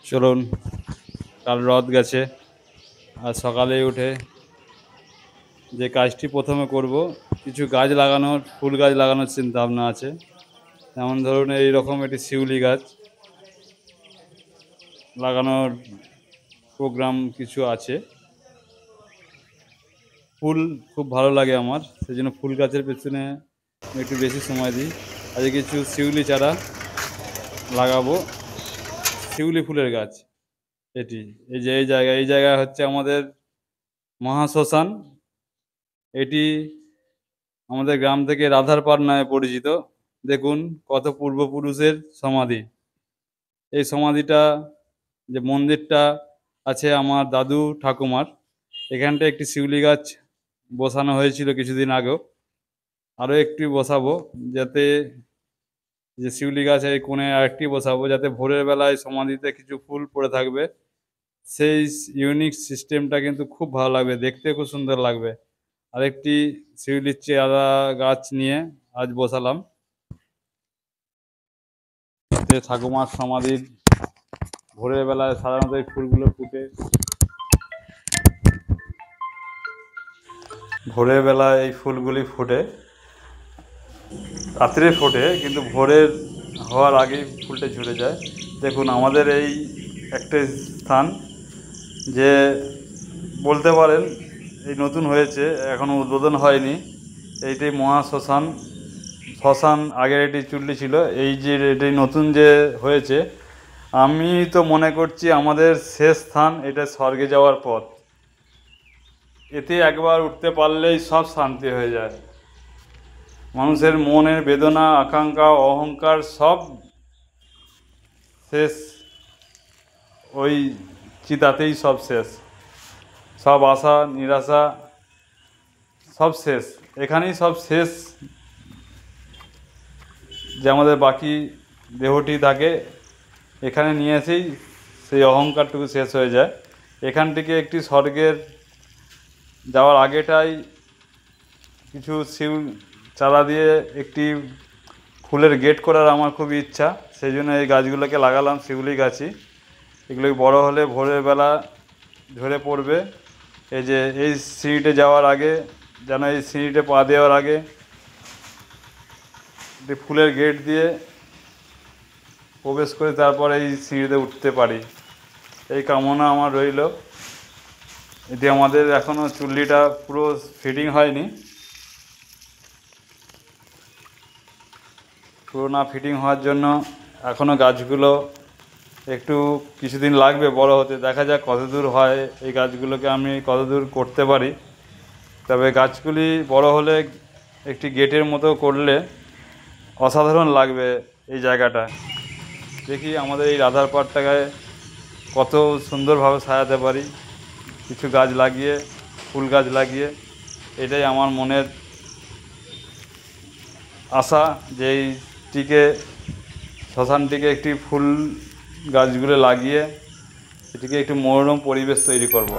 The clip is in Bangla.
চলুন, কাল রথ গেছে, আর সকালে উঠে যে কাজটি প্রথমে করব, কিছু গাছ লাগানোর, ফুল গাছ লাগানোর চিন্তা ভাবনা আছে। যেমন ধরুন এইরকম একটি শিউলি গাছ লাগানোর প্রোগ্রাম কিছু আছে। ফুল খুব ভালো লাগে আমার, সেই জন্য ফুল গাছের পেছনে একটু বেশি সময় দিই। আজকে কিছু শিউলি চারা লাগাবো, শিউলি ফুলের গাছ। এটি এই জায়গায় হচ্ছে আমাদের মহাশ্মশান। এটি আমাদের গ্রাম থেকে রাধারপাড় নামে পরিচিত। দেখুন কত পূর্বপুরুষের সমাধি। এই সমাধিটা, যে মন্দিরটা আছে আমার দাদু ঠাকুমার, এখানটা একটি শিউলি গাছ বসানো হয়েছিল কিছুদিন আগেও। আরও একটি বসাবো, যাতে যে শিউলি গাছ এই কোণে আরেকটি বসাবো, যাতে ভোরের বেলায় সমাধিতে কিছু ফুল পড়ে থাকবে। সেই ইউনিক সিস্টেমটা কিন্তু খুব ভালো লাগবে, দেখতে খুব সুন্দর লাগবে। আরেকটি শিউলির চারা গাছ নিয়ে আজ বসালাম, যাতে ঠাকুমার সমাধির ভোরের বেলায় সাধারণত এই ফুলগুলো ফুটে। ভোরের বেলায় এই ফুলগুলি ফুটে, রাত্রে ফোটে, কিন্তু ভোরের হওয়ার আগেই ফুলটা ঝরে যায়। দেখুন আমাদের এই একটা স্থান, যে বলতে পারেন এই নতুন হয়েছে, এখনও উদ্বোধন হয়নি। এইটাই মহাশ্মশান। শ্মশান আগের এটি চুল্লি ছিল, এই যে এটি নতুন যে হয়েছে, আমি তো মনে করছি আমাদের শেষ স্থান, এটা স্বর্গে যাওয়ার পথ। এতে একবার উঠতে পারলেই সব শান্তি হয়ে যায়। মানুষের মনের বেদনা, আকাঙ্ক্ষা, অহংকার সব শেষ, ওই চিতাতেই সব শেষ। সব আশা নিরাশা সব শেষ, এখানেই সব শেষ। যে আমাদের বাকি দেহটি থাকে, এখানে নিয়ে এসেই সেই অহংকারটুকু শেষ হয়ে যায়। এখান থেকে একটি স্বর্গের যাওয়ার আগেটাই কিছু শিউল চারা দিয়ে একটি ফুলের গেট করার আমার খুব ইচ্ছা। সেই জন্য এই গাছগুলোকে লাগালাম, শিউলি গাছই। এগুলো বড় হলে ভোরের বেলা ঝরে পড়বে। এই যে এই সিঁড়িতে যাওয়ার আগে, যেন এই সিঁড়িতে পা দেওয়ার আগে একটি ফুলের গেট দিয়ে প্রবেশ করে তারপর এই সিঁড়িতে উঠতে পারি, এই কামনা আমার রইল। এটি আমাদের এখনও চুল্লিটা পুরো ফিটিং হয়নি, পুরো না ফিটিং হওয়ার জন্য এখনও গাছগুলো একটু কিছুদিন লাগবে বড় হতে। দেখা যাক কতদূর হয়, এই গাছগুলোকে আমি কতদূর করতে পারি। তবে গাছগুলি বড় হলে একটি গেটের মতো করলে অসাধারণ লাগবে এই জায়গাটা। দেখি আমাদের এই রাধার পাড়টাকে কত সুন্দরভাবে সাজাতে পারি, কিছু গাছ লাগিয়ে, ফুল গাছ লাগিয়ে। এটাই আমার মনের আশা, যে এইটিকে, শ্মশানটিকে একটি ফুল গাছগুলো লাগিয়ে এটিকে একটু মনোরম পরিবেশ তৈরি করব।